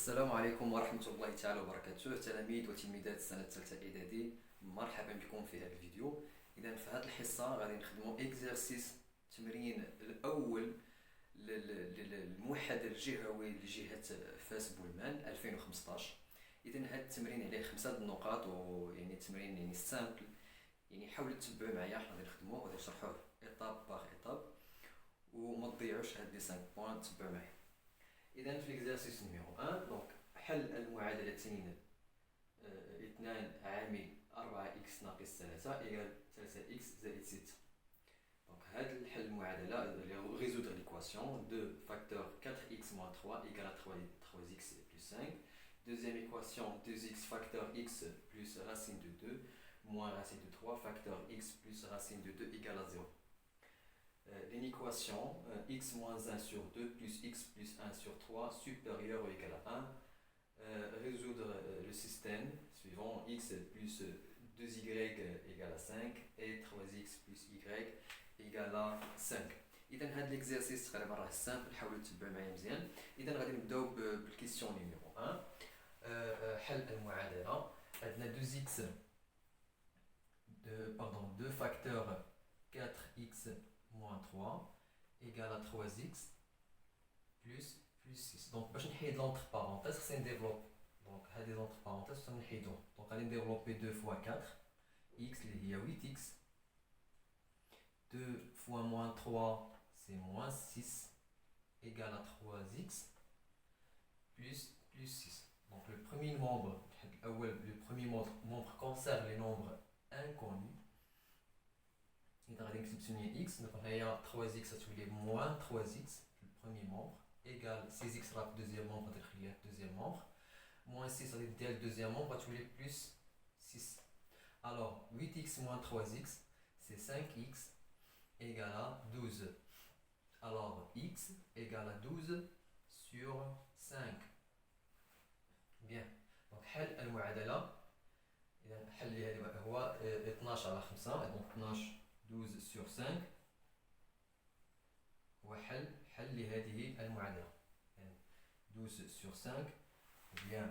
السلام عليكم ورحمة الله تعالى وبركاته تلاميذ وتلميذات السنة الثالثة إعدادي. مرحبا بكم في هذا الفيديو. إذا في هذه الحصة غادي نخدموا إكزرسيس التمرين الأول للموحد الجهوي لجهة فاس بولمان 2015. إذا هذا التمرين عليه 5 النقاط ويعني تمرين يعني سامبل، يعني حاولوا تتبعوا معايا، حنا غادي نخدموه وغادي نشرحوه إيطاب باغ إيطاب وما تضيعوش هاد لي 5 بوان، تبعوا معايا. إذا في الإكزرسيس نيميرو 1 دونك حل المعادلتين 2 عامل 4 إكس ناقص 3 إيكال 3 إكس زائد 6. دونك هاد الحل المعادلة résoudre l'équation de facteur 4x moins 3 égale à 3x plus 5. Deuxième équation 2x facteur x plus racine de 2 moins racine de 3 facteur x plus racine de 2 égale à 0. Une équation x moins 1 sur 2 plus x plus 1 sur 3 supérieur ou égal à 1. Résoudre le système suivant x plus 2y égale à 5 et 3x plus y égale à 5. إذا هذا l'exercice تقريبا راه سامبل، حاولوا تتبعوا معايا مزيان. إذا غادي نبداو بالكيسيون نيميرو 1. حل المعادلة. عندنا 2x2 facteur 4x moins 3 égale à 3x plus 6. Donc باش نحيد l'entre parenthèse خصني نديفلوب، دونك هاد لي entre parenthèse خصنا نحيدوهم. دونك غادي نديفلوبي 2 fois 4 x اللي هي 8x. 2 fois moins 3 c'est moins 6 égale à 3x plus 6. Donc le premier membre concerne les nombres inconnus. إذا غادي نكتب سمية x، دونك هنايا 3x غتولي moins 3x في البروميي مومبر égal 6x راه في الدوزيام مومبر غادي نخليها في الدوزيام مومبر moins 6 غادي نديها للدوزيام مومبر غتولي plus 6. Alors 8x moins 3x c'est 5x égale à 12. Alors x égale à 12 sur 5. Bien. Donc حل المعادلة. إذا الحل هذا هو 12 على 5، donc 12 sur 5 هو حل لهذه المعادلة. يعني 12 sur 5. Bien.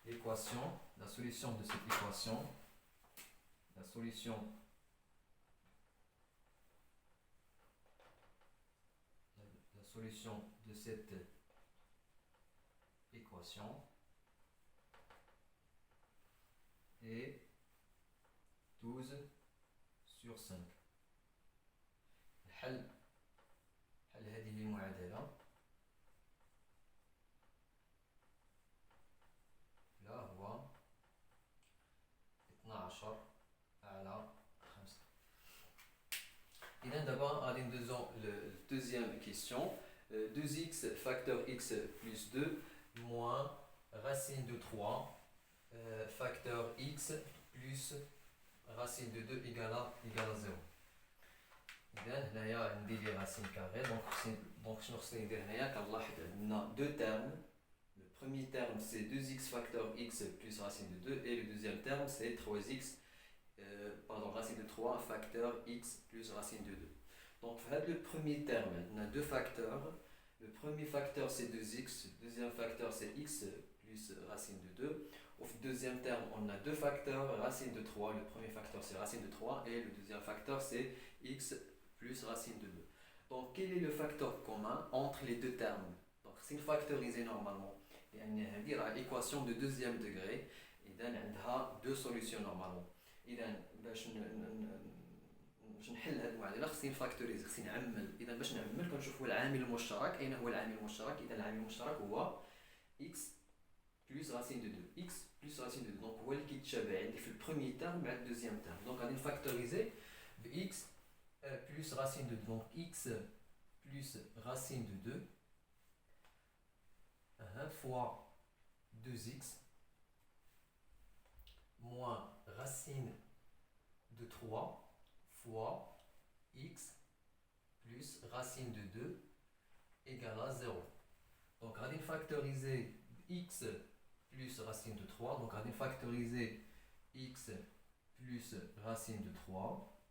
L'équation, la solution de cette équation, la solution de cette équation est 12 sur 5. حل هذه المعادلة لا هو 12 على 5. إذا دابا غادي ندوزو للدوزيام كيسيون. 2x facteur x plus 2 moins racine de 3 facteur x plus racine de 2 égale à 0. إذا هنايا عندي لي راسين كاري، دونك شنو خصني ندير هنايا؟ كنلاحظ عندنا دو تيرم. Le premier terme c'est 2x facteur x plus racine de 2 et le deuxième terme c'est 3x racine de 3 facteur x plus racine de 2. Donc le premier terme, on a deux facteurs. Le premier facteur c'est 2x, le deuxième facteur c'est x plus racine de 2. Au deuxième terme, on a deux facteurs, racine de 3. Le premier facteur c'est racine de 3 et le deuxième facteur c'est x plus racine de 2. Donc quel est le facteur commun entre les deux termes? Donc c'est factorisé normalement. Il y a l'équation de deuxième degré. Il y a deux solutions normalement. باش نحل هذه المعادله خصني نفاكتوريزي، خصني نعمل. اذا باش نعمل كنشوفوا العامل المشترك. اين هو العامل المشترك؟ اذا العامل المشترك هو x plus racine de 2. x plus racine de 2 دونك هو اللي كيتشابه عندي في البروميي تيرم مع الدوزيام تيرم. دونك غادي نفاكتوريزي ب x plus racine de 2. دونك x plus racine de 2 fois 2x moins racine de 3 fois x plus racine de 2 égale à 0. Donc, on va factoriser x plus racine de 3. Donc, on va factoriser x plus racine de 3,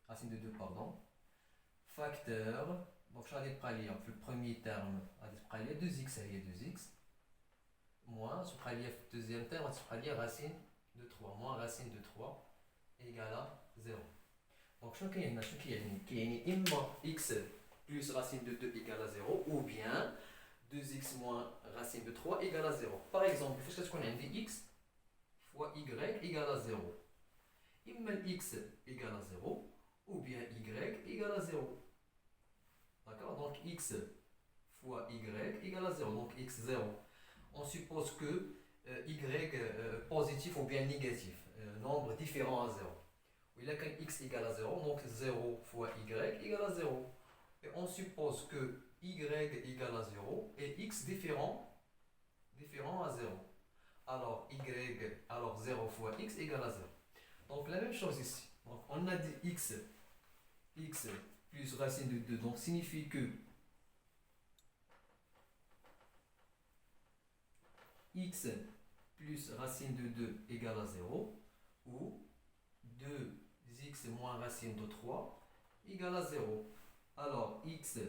racine de 2, pardon, facteur Donc je vais aller le premier terme, je vais 2x est 2x, moins, je vais le deuxième terme, je vais racine de 3, moins racine de 3 égale à 0. Donc je vais x plus racine de 2 égale à 0, ou bien 2x moins racine de 3 égale à 0. Par exemple, qu'est-ce qu'on a dit x fois y égale à 0. X égale à 0, ou bien y égale à 0. D'accord? Donc x fois y égale à 0. Donc x 0. On suppose que y positif ou bien négatif, nombre différent à 0. Il a qu'un x égale à 0, donc 0 fois y égale à 0. Et on suppose que y égale à 0 et x différent à 0. Alors 0 fois x égale à 0. Donc la même chose ici. Donc on a dit x plus racine de 2, donc signifie que x plus racine de 2 égale à 0, ou 2x moins racine de 3 égale à 0. Alors x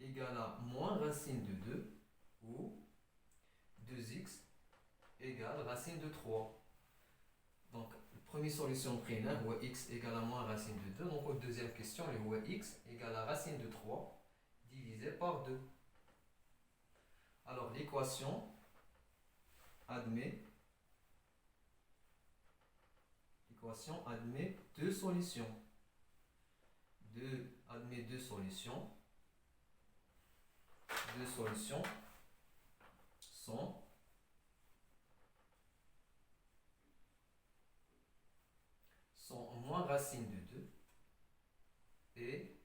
égale à moins racine de 2, ou 2x égale racine de 3. Donc, première solution primaire, où x égale à moins racine de 2. Donc, deuxième question, où x égale à racine de 3 divisé par 2. Alors, l'équation admet deux solutions. Admet deux solutions. Deux solutions sont moins racine de 2 et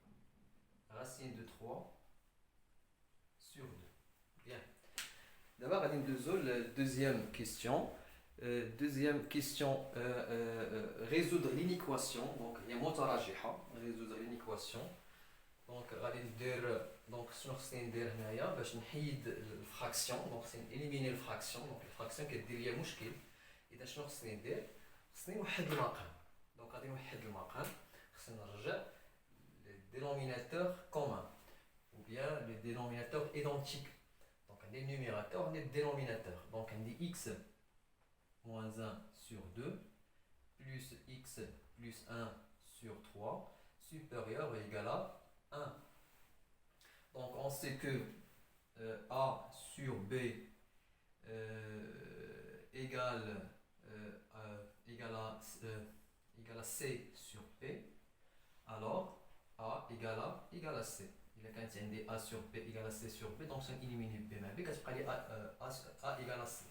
racine de 3 sur 2. Bien. D'abord, deuxième question. Deuxième question, résoudre une équation. Donc, il y a متراجحة, résoudre une équation. Donc, غادي ندير دونك شنو خصني ندير هنايا باش نحيد الفراكسيون. دونك خصني اليميني الفراكسيون. دونك الفراكسيون كدير ليا مشكل. اذا شنو خصني ندير؟ خصني نوحد المقام. دونك غادي نوحد المقام. خصني نرجع للدينوميناتور كومان ou bien le dénominateur identique. Donc un des numérateurs, un des dénominateurs. Donc un des x moins 1 sur 2 plus x plus 1 sur 3 supérieur ou égal à 1. Donc on sait que a sur b égale à c sur p. Alors a égale à c. Il a quand il y a a sur b égale à c sur b, donc c'est éliminer b mais b كتبقى لي a égale à c.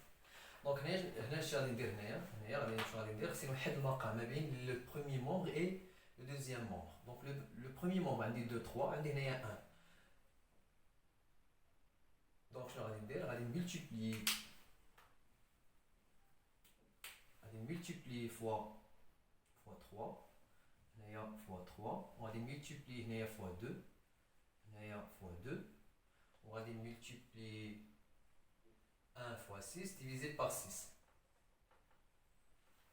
Donc هنا اش غادي ندير هنايا خصني نوحد المقام ما بين le premier membre et le deuxième membre. Donc le premier membre عندي 2 3 عندي هنايا 1. Donc شنو غادي ندير؟ غادي multiplier fois 3 هنايا fois 3 وغادي multiplier هنايا fois 2 هنايا fois 2 وغادي multiplier 1 fois 6 divisé par 6.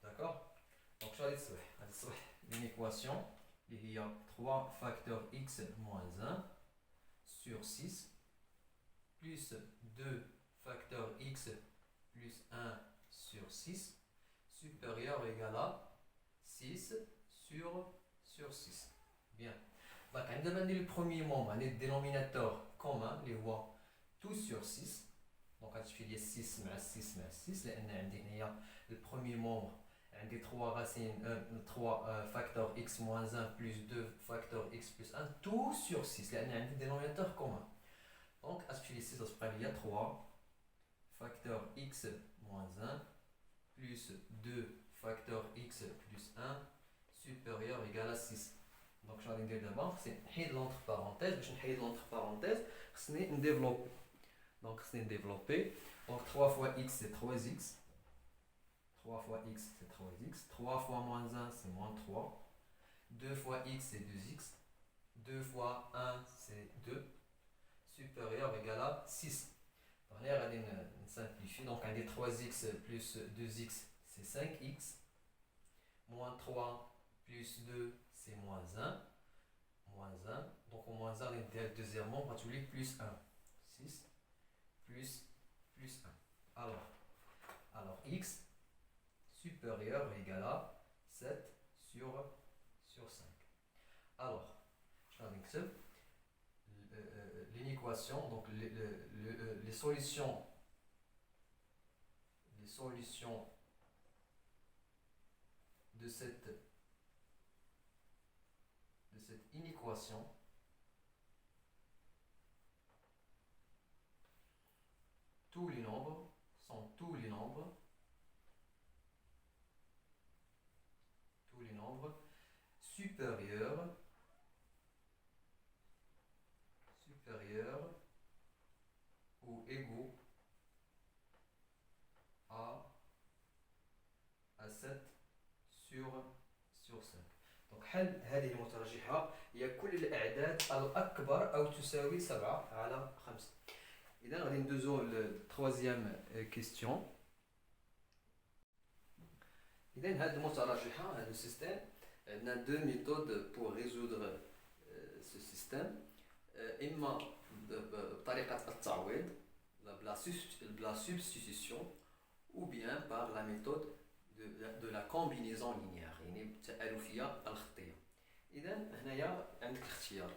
D'accord? Donc je vais une équation il y a 3 facteur x moins 1 sur 6 plus 2 facteur x plus 1 sur 6 supérieur ou égal à 6 sur 6. Bien. Donc, on a le premier membre, le dénominateur commun, les voix tout sur 6. Donc, on fait 6 mais 6 mais 6. Le premier membre, on a 3 racines, 3 facteurs x moins 1 plus 2 facteurs x plus 1, tout sur 6. On a un dénominateur commun. Donc, on fait 6, il y a 3 facteurs x moins 1 plus 2 facteur x plus 1 supérieur égal à 6. Donc je vais dire d'abord, c'est l'entre parenthèse. Je vais l'entre parenthèse, c'est développer. Donc c'est développer. Donc 3 fois x c'est 3x. 3 fois x c'est 3x. 3 fois moins 1 c'est moins 3. 2 fois x c'est 2x. 2 fois 1 c'est 2. Supérieur égal à 6. Donc là, on simplifie. Donc on dit 3x plus 2x c'est 5x. Moins 3 plus 2 c'est moins 1. Moins 1. Donc au moins 1, on a deuxièmement, on va trouver plus 1. 6 plus 1. Alors x supérieur ou égal à 7 sur 5. Alors, je vais nكتب l'équation, donc les solutions de cette inéquation tous les nombres supérieurs ou égaux à 7 sur 5. Donc حل هذه المترجحة هي كل الأعداد الأكبر أو تساوي 7 على 5. إذا غادي ندوزو للتروازيام كيستيون. إذا هذه المترجحة هذا السيستم عندنا دو ميثود pour résoudre ce système. إما بطريقة التعويض بلا substitution ou bien par la méthode de la combinaison linéaire يعني التآلفية الخطية. إذا هنايا عندك الاختيار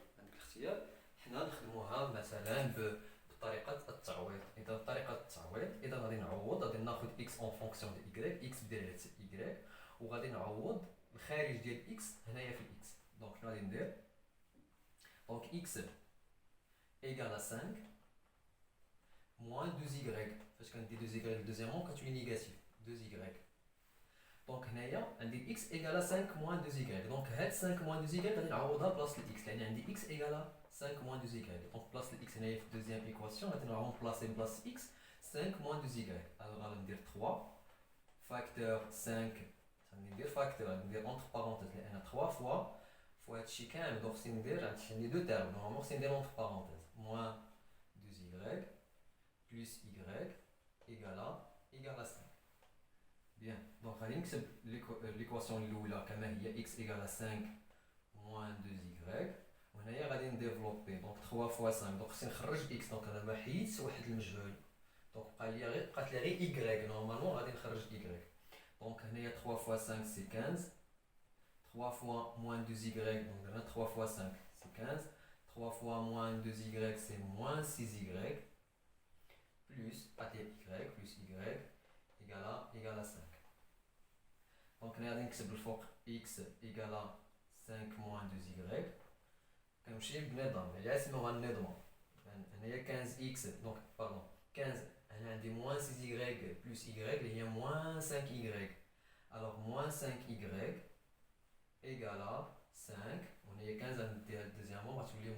حنا نخدموها مثلا بطريقة التعويض. إذا بطريقة التعويض إذا غادي نعوض غادي ناخذ x en fonction de y x بدير y وغادي نعوض الخارج ديال x هنايا في x. دونك شنو غادي ندير؟ دونك x égale à 5 moins 2y. فاش كندير 2y deuxièmement كتولي نيجاتيف 2y. دونك هنايا عندي x égale à 5 moins 2y. دونك هاد 5 moins 2y غادي نعوضها بلاصه x لان عندي x égale à 5 moins 2y. دونك بلاصه x هنايا في الدوزيام ايكواسيون غادي نعوض بلاصه x 5 moins 2y. غادي ندير 3 فاكتور 5 غادي ندير فاكتور غادي ندير اونتر بارونتيز لان 3 فوا هادشي كامل. دونك خصني ندير عندي دو تيرم نورمالمون خصني ندير اونتر بارونتيز moins 2y plus y égale à 5. Bien, donc غادي نكتب l'équation الاولى كما هي x égale à 5 moins 2y وهنايا غادي نديفلوبي دونك 3 fois 5. دونك خصني نخرج x. دونك انا دابا حيدت واحد المجهول دونك بقات لي غير y. نورمالمون غادي نخرج y. دونك هنايا 3 fois 5 c'est 15. 3 fois moins 2y donc درنا 3 fois 5 c'est 15. 3 fois moins 2y c'est moins 6y plus y plus y égale à 5. Donc هنا غادي نكتب الفوق x égale à 5 moins 2y كنمشي بنظام على اسمو غنظمو. هنايا 15x دونك باردون 15 هنا عندي moins 6y plus y اللي هي moins 5y. alors moins 5y égale à 5 وهنايا 15 غنديها دوزيامون غتولي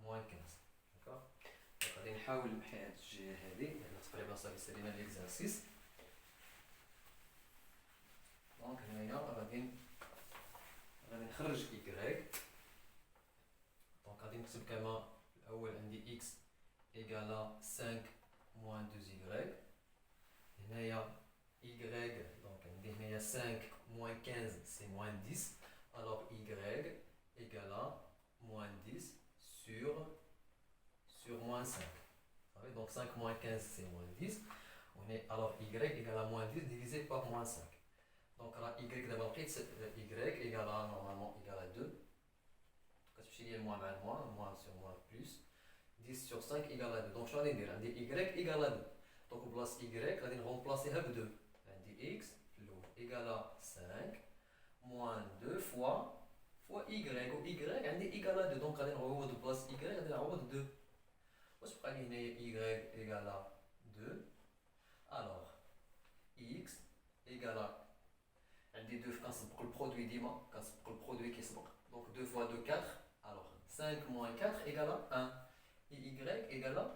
moins 15. داكوغ غادي نحاول نحي هاد الجهه هادي لان تقريبا صافي سالينا ليكزارسيس. دونك هنايا غادي نخرج y. دونك غادي نكتب كما الاول عندي x égale à 5 moins 2y. هنايا y دونك عندي هنايا 5 moins 15 c'est moins 10. alors y égale à moins 10 sur moins 5. Donc 5 moins 15 c'est moins 10. Alors y égale à moins 10 divisé par moins 5. Donc là y d'abord y égale à normalement égale à 2. Donc je suis moins mal moins sur moins plus 10 sur 5 égale à 2. donc je vais dire y égale à 2. donc place y غادي نرمبلاسيها ب 2. عندي x égale à 5 moins 2 fois y و y عندي égale à 2. donc غادي نعوض بلاصه y غادي نعوض 2. واش بقى لي هنايا y égale à 2. alors x égale à عندي 2 كنسبق البرودوي ديما كنسبق البرودوي كيسبق. donc 2 fois 2 4. alors 5 moins 4 égale à 1 et y égale à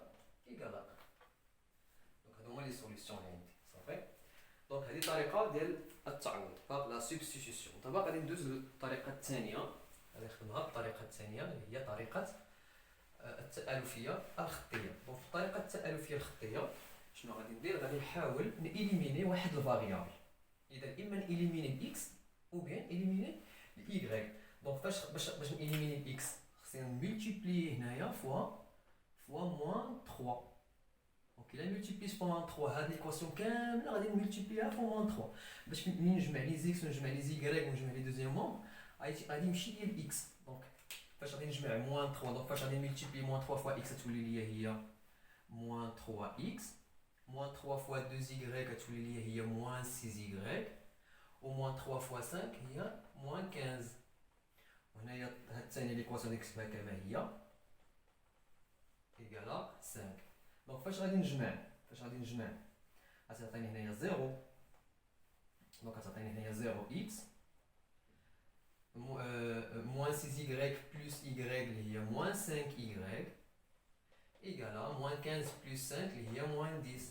1. donc هادو هما لي سوليسيون اللي عندي صافي. دونك هذه طريقه ديال التعويض باغ لا سبستيتيوشن. دابا غادي ندوز للطريقه الثانيه غادي نخدمها بالطريقه الثانيه اللي هي طريقه التآلفيه الخطيه. دونك في الطريقه التآلفيه الخطيه شنو غادي ندير؟ غادي نحاول نإليميني واحد الفاريابل. اذا اما نإليميني الاكس او بيان إليميني الاي. دونك باش نإليميني الاكس خصني نملتيبلي multiplier هنايا fois moins 3. دونك إلا multiplie fois moins 3 هاد l'équation كاملة غادي نملتيبليها fois moins 3 باش ملي نجمع لي زيكس ونجمع لي زيكغيك ونجمع لي دوزيام مومبر غادي يمشي ليا الإكس. دونك فاش غادي نجمع moins 3 دونك فاش غادي نملتيبلي moins 3 fois x غتولي ليا هي moins 3x moins 3 fois 2y غتولي ليا هي moins 6y و moins 3 fois 5 هي moins 15. وهنايا هاد الثانية ليكواسيون اللي كتبها كما هي إيكالا 5. دونك فاش غادي نجمع غتعطيني هنايا 0. دونك غتعطيني هنايا 0x moins 6y plus y اللي هي moins 5y إيكالا moins 15 plus 5 اللي هي moins 10.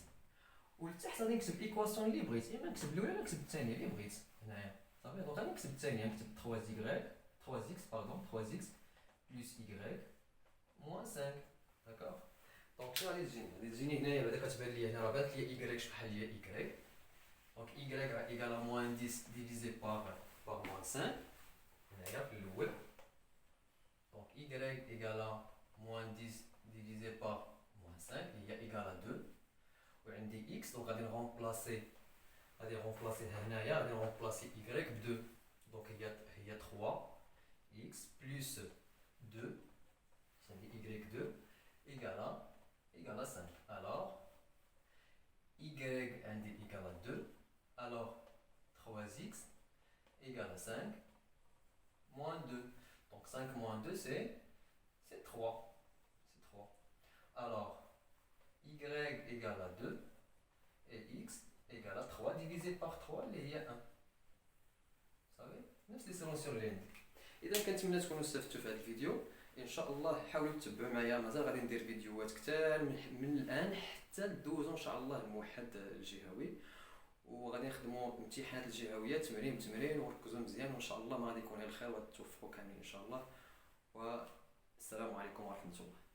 ولتحت غادي نكتب ليكواسيون اللي بغيت، إما نكتب الأولى ولا نكتب الثانية اللي بغيت هنايا صافي. دونك غادي نكتب الثانية، نكتب 3x plus y moins 5. داكوغ. دونك شنو غادي تجيني هنايا بعدا كتبان ليا هنا راه بانت ليا y شحال هي y. دونك y إيكالا moins 10 divisé par moins 5 هنايا في الأول. دونك y إيكالا moins 10 divisé par moins 5 هي إيكالا 2. وعندي x دونك غادي نغومبلاسي هنايا غادي نغومبلاسي y ب 2. دونك هي 3x plus 2 عندي y2 égale 5. Alors y عندي égale 2. Alors 3x égale 5 moins 2. Donc 5 moins 2 c'est 3. Alors y égale à 2 et x égale à 3 divisé par 3 اللي هي 1. صافي نفس لي سوليسيون اللي عندي. اذا كنتمنى تكونوا استفدتوا في هذا الفيديو. ان شاء الله حاولوا تتبعوا معايا، مازال غادي ندير فيديوهات كثار من الان حتى ندوزو ان شاء الله الموحد الجهوي، وغادي نخدموا امتحانات الجهويه تمرين بتمرين وركزوا مزيان، وان شاء الله ما غادي يكون غير الخير وتوفقوا كاملين ان شاء الله. والسلام عليكم ورحمه الله.